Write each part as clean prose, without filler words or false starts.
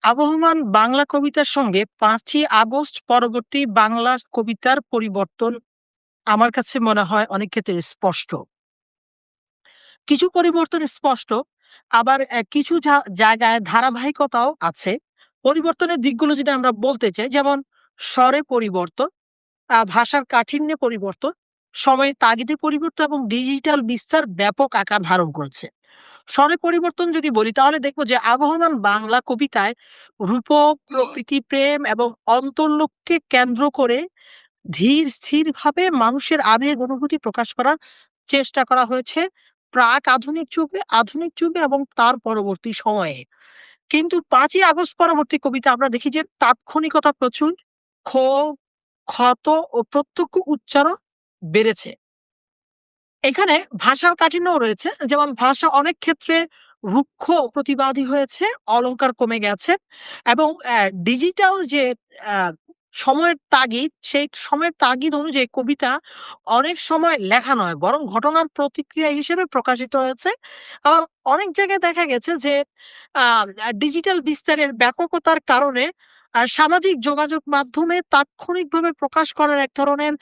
আবহমান বাংলা কবিতার সঙ্গে ৫ই আগস্ট পরবর্তী বাংলা কবিতার পরিবর্তন আমার কাছে মনে হয় অনেক ক্ষেত্রে স্পষ্ট। কিছু পরিবর্তন স্পষ্ট, আবার কিছু জায়গায় ধারাবাহিকতাও আছে। পরিবর্তনের দিকগুলো যদি আমরা বলতে চাই, যেমন স্বরে পরিবর্তন, ভাষার কাঠিন্যে পরিবর্তন, সময়ের তাগিদে পরিবর্তন এবং ডিজিটাল বিস্তার ব্যাপক আকার ধারণ করেছে। স্বরে পরিবর্তন যদি বলি তাহলে দেখব যে আবহমান বাংলা কবিতায় রূপক, প্রকৃতি প্রেম এবং অন্তর্লোককে কেন্দ্র করে ধীর স্থিরভাবে মানুষের আবেগ অনুভূতি প্রকাশ করার চেষ্টা করা হয়েছে প্রাক আধুনিক যুগে, আধুনিক যুগে এবং তার পরবর্তী সময়ে। কিন্তু ৫ই আগস্ট পরবর্তী কবিতা আমরা দেখি যে তাৎক্ষণিকতা প্রচুর, ক্ষোভ, ক্ষত ও প্রত্যক্ষ উচ্চারণ বেড়েছে। এখানে ভাষার কাঠিন্যও রয়েছে। যেমন ভাষা অনেক ক্ষেত্রে রুক্ষ প্রতিবাদী হয়েছে, অলংকার কমে গেছে এবং ডিজিটাল যে আ সময়ের তাগিদ, সেই সময়ের তাগিদ অনুযায়ী কবিতা অনেক সময় লেখা নয়, বরং ঘটনার প্রতিক্রিয়া হিসেবে প্রকাশিত হয়েছে। আবার অনেক জায়গায় দেখা গেছে যে আ ডিজিটাল বিস্তারের ব্যাপকতার কারণে সামাজিক যোগাযোগ মাধ্যমে তাৎক্ষণিকভাবে প্রকাশ করার এক ধরনের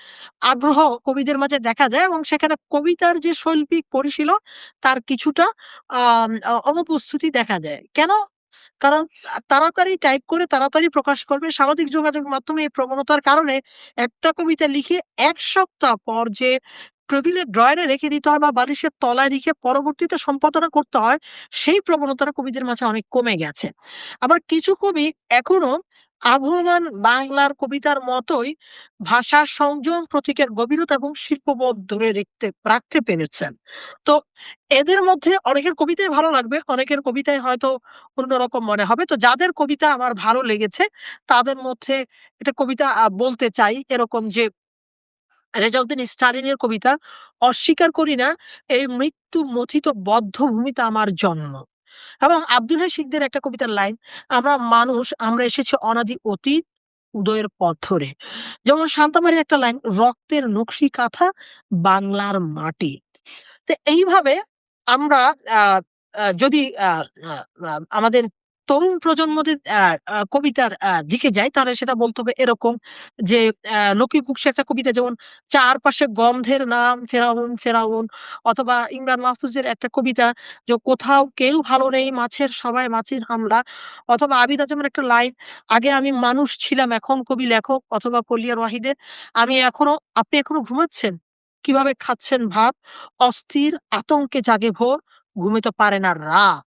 আগ্রহ কবিদের মাঝে দেখা যায় এবং সেখানে কবিতার যে শৈল্পিক পরিশীলন তার কিছুটা অনুপস্থিতি দেখা যায়। কেন? কারণ তাড়াতাড়ি টাইপ করে তাড়াতাড়ি প্রকাশ করবে। সামাজিক যোগাযোগ মাধ্যমে এই প্রবণতার কারণে একটা কবিতা লিখে ১ সপ্তাহ পর যে টেবিলের ড্রয়ারে রেখে দিতে হয় বা বালিশের তলায় রেখে পরবর্তীতে সম্পাদনা করতে হয়, সেই প্রবণতাটা কবিদের মাঝে অনেক কমে গেছে। আবার কিছু কবি এখনো আবহমান বাংলার কবিতার মতোই ভাষার সংযম, প্রতীকের গভীরতা এবং শিল্পবোধ ধরে রাখতে পেরেছেন। তো এদের মধ্যে অনেকের কবিতাই ভালো লাগবে, অনেকের কবিতাই হয়তো অন্যরকম মনে হবে। তো যাদের কবিতা আমার ভালো লেগেছে তাদের মধ্যে একটা কবিতা বলতে চাই এরকম যে রেজাউদ্দিন স্টালিনের কবিতা, "অস্বীকার করি না এই মৃত্যু মথিত বধ্যভূমিতে আমার জন্ম।" এবং আব্দুল হাই শিকদারের একটা কবিতার লাইন, "আমরা মানুষ, আমরা এসেছি অনাদি অতীত উদয়ের পথ ধরে।" যেমন শান্তামারীর একটা লাইন, "রক্তের নকশি কাঁথা বাংলার মাটি।" তো এইভাবে আমরা আ আ যদি আ আ আ আমাদের তরুণ প্রজন্মদের কবিতার দিকে যাই তাহলে সেটা বলতে হবে এরকম যে নকিব উকশার একটা কবিতা যেমন, "চারপাশে গন্ধের নাম ফেরাউন, ফেরাউন" অথবা ইমরান মাহফুজের একটা কবিতা যে, "কোথাও কেউ ভালো নেই, মাছের সবাই মাছির হামলা" অথবা আবিদ আজমের একটা লাইন, "আগে আমি মানুষ ছিলাম এখন কবি লেখক" অথবা পলিয়ার ওয়াহিদের, আপনি এখনো ঘুমাচ্ছেন? কিভাবে খাচ্ছেন ভাত? অস্থির আতঙ্কে জাগে ভোর, ঘুমিতে পারে না রাত।"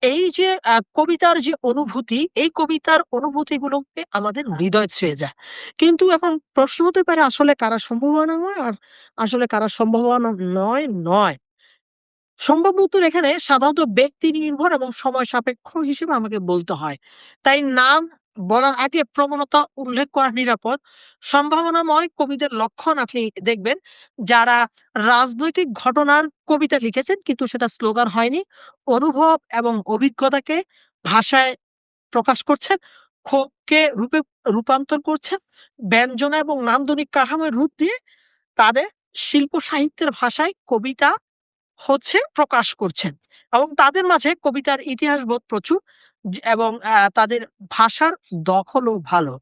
এই যে কবিতার যে অনুভূতি, এই কবিতার অনুভূতিগুলোকে আমাদের হৃদয় ছুঁয়ে যায়। কিন্তু এখন প্রশ্ন হতে পারে আসলে কারা সম্ভাবনাময় আর আসলে কারা সম্ভাবনা নয়। সম্ভাব্য উত্তর এখানে সাধারণত ব্যক্তি নির্ভর এবং সময় সাপেক্ষ হিসেবে আমাকে বলতে হয়। তাই নাম বলার আগে প্রবণতা উল্লেখ করা নিরাপদ। সম্ভাবনাময় কবিদের লক্ষণ আপনি দেখবেন যারা রাজনৈতিক ঘটনার কবিতা লিখেছেন কিন্তু সেটা স্লোগান হয়নি। অনুভব এবং অভিজ্ঞতাকে ভাষায় প্রকাশ করছেন, ক্ষোভকে রূপান্তর করছেন, ব্যঞ্জনা এবং নান্দনিক কাঠামোয় রূপ দিয়ে তাদের শিল্প সাহিত্যের ভাষায় কবিতা প্রকাশ করছেন এবং তাদের মাঝে কবিতার ইতিহাসবোধ প্রচুর এবং তাদের ভাষার দখলও ভালো।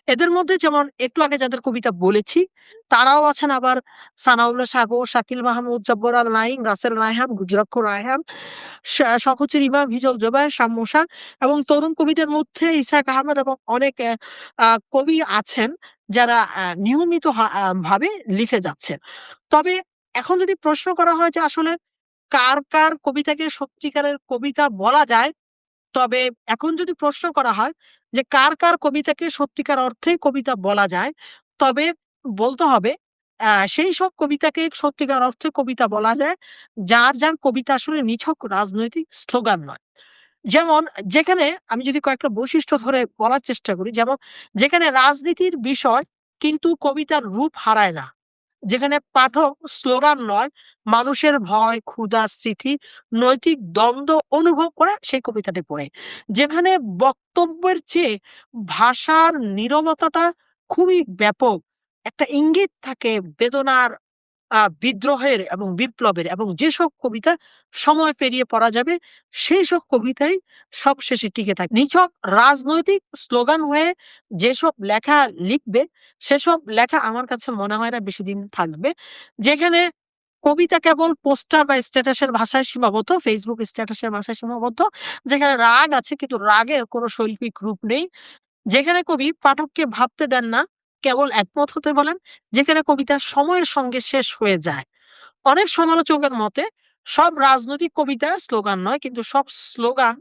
এদের মধ্যে যেমন একটু আগে যাদের কবিতা বলেছি, তারাও আছেন আবার সানাউল্লাহ সাগর, শাকিল মাহমুদ, জব্বার আল নাঈম, রাসেল রায়হান, গুজরাক্ষ রায়হান, শখুচির ইমাম, হিজল জুবায়ের, শাম মুসা এবং তরুণ কবিদের মধ্যে ইসহাক আহমেদ এবং অনেক কবি আছেন যারা নিয়মিত ভাবে লিখে যাচ্ছেন। তবে এখন যদি প্রশ্ন করা হয় যে আসলে কার কবিতাকে সত্যিকারের কবিতা বলা যায়? তবে এখন যদি প্রশ্ন করা হয় যে কার কবিতাকে সত্যিকার অর্থেই কবিতা বলা যায়? তবে বলতে হবে সেইসব কবিতাকে সত্যিকার অর্থে কবিতা বলা যায় যার কবিতা আসলে নিছক রাজনৈতিক স্লোগান নয়। যেমন যেখানে আমি যদি কয়েকটা বৈশিষ্ট্য ধরে বলার চেষ্টা করি, যেমন যেখানে রাজনীতির বিষয় কিন্তু কবিতার রূপ হারায় না। যেখানে পাঠক স্লোগান নয়, মানুষের ভয়, ক্ষুধা, স্মৃতি, নৈতিক দ্বন্দ্ব অনুভব করে সেই কবিতাটি পড়ে। যেখানে বক্তব্যের চেয়ে ভাষার নীরবতাটা খুবই ব্যাপক। একটা ইঙ্গিত থাকে বেদনার, বিদ্রোহের এবং বিপ্লবের এবং যেসব কবিতা সময় পেরিয়ে পড়া যাবে, সেইসব কবিতাই সবশেষে টিকে থাকে। নিছক রাজনৈতিক স্লোগান হয়ে যেসব লেখা লিখবে, সেসব লেখা আমার কাছে মনে হয় না বেশিদিন থাকবে। যেখানে কবিতা কেবল পোস্টার বা স্ট্যাটাসের ভাষায় সীমাবদ্ধ, Facebook স্ট্যাটাসের ভাষায় সীমাবদ্ধ, যেখানে রাগ আছে কিন্তু রাগের কোনো শৈল্পিক রূপ নেই। যেখানে কবি পাঠককে ভাবতে দেন না, কেবল একমত হতে বলেন, যেখানে কবিতা সময়ের সঙ্গে শেষ হয়ে যায়। অনেক সমালোচকের মতে সব রাজনৈতিক কবিতা স্লোগান নয়, কিন্তু সব স্লোগান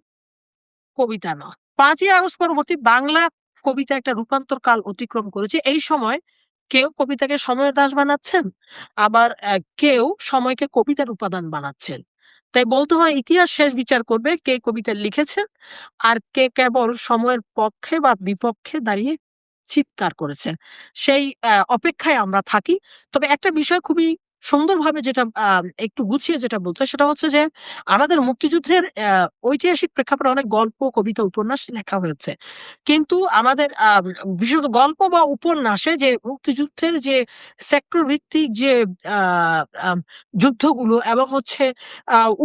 কবিতা নয়। ৫ই আগস্ট পরবর্তী বাংলা কবিতা একটা রূপান্তর কাল অতিক্রম করেছে। এই সময় কেউ কবিতাকে সময়ের দাস বানাচ্ছেন, আবার কেউ সময়কে কবিতার উপাদান বানাচ্ছেন। তাই বলতে হয় ইতিহাস শেষ বিচার করবে কে কবিতা লিখেছেন আর কে কেবল সময়ের পক্ষে বা বিপক্ষে দাঁড়িয়ে চিৎকার করেছেন। সেই অপেক্ষায় আমরা থাকি। তবে একটা বিষয় খুবই সুন্দরভাবে যেটা একটু গুছিয়ে যেটা বলতে হয় সেটা হচ্ছে যে আমাদের মুক্তিযুদ্ধের ঐতিহাসিক প্রেক্ষাপটে অনেক গল্প, কবিতা, উপন্যাস লেখা হয়েছে। কিন্তু আমাদের বিশেষত গল্প বা উপন্যাসে যে মুক্তিযুদ্ধের যে সেক্টর ভিত্তিক যে আ আম যুদ্ধগুলো এবং হচ্ছে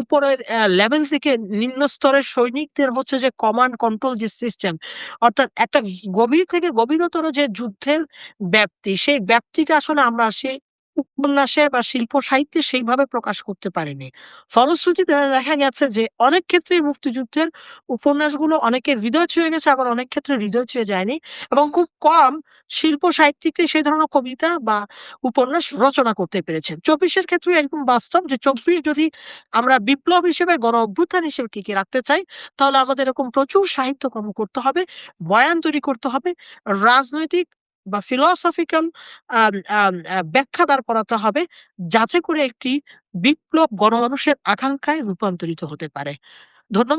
উপরের লেভেল থেকে নিম্ন স্তরের সৈনিকদের হচ্ছে যে কমান্ড কন্ট্রোল যে সিস্টেম, অর্থাৎ একটা গভীর থেকে গভীরতর যে যুদ্ধের ব্যাপ্তি, সেই ব্যাপ্তিটা আসলে আমরা সেই উপন্যাসে বা শিল্প সাহিত্যে সেইভাবে প্রকাশ করতে পারিনি। ফলশ্রুতিতে দেখা গেছে যে অনেক ক্ষেত্রেই মুক্তিযুদ্ধের উপন্যাসগুলো অনেকের হৃদয় ছুঁয়ে গেছে, আবার অনেক ক্ষেত্রে হৃদয় ছুঁয়ে যায়নি এবং খুব কম শিল্প সাহিত্যিকরা সেই ধরনের কবিতা বা উপন্যাস রচনা করতে পেরেছেন। ২৪ এর ক্ষেত্রেও একদম বাস্তব যে ২৪ যদি আমরা বিপ্লব হিসেবে গণ অভ্যুত্থান হিসেবে টিকিয়ে রাখতে চাই, তাহলে আমাদের এরকম প্রচুর সাহিত্যকর্ম করতে হবে, বয়ান তৈরি করতে হবে, রাজনৈতিক বা philosophical আম আম ব্যাখ্যা দাঁড় করাতে হবে, যাতে করে একটি বিপ্লব গণমানুষের আকাঙ্ক্ষায় রূপান্তরিত হতে পারে। ধন্যবাদ।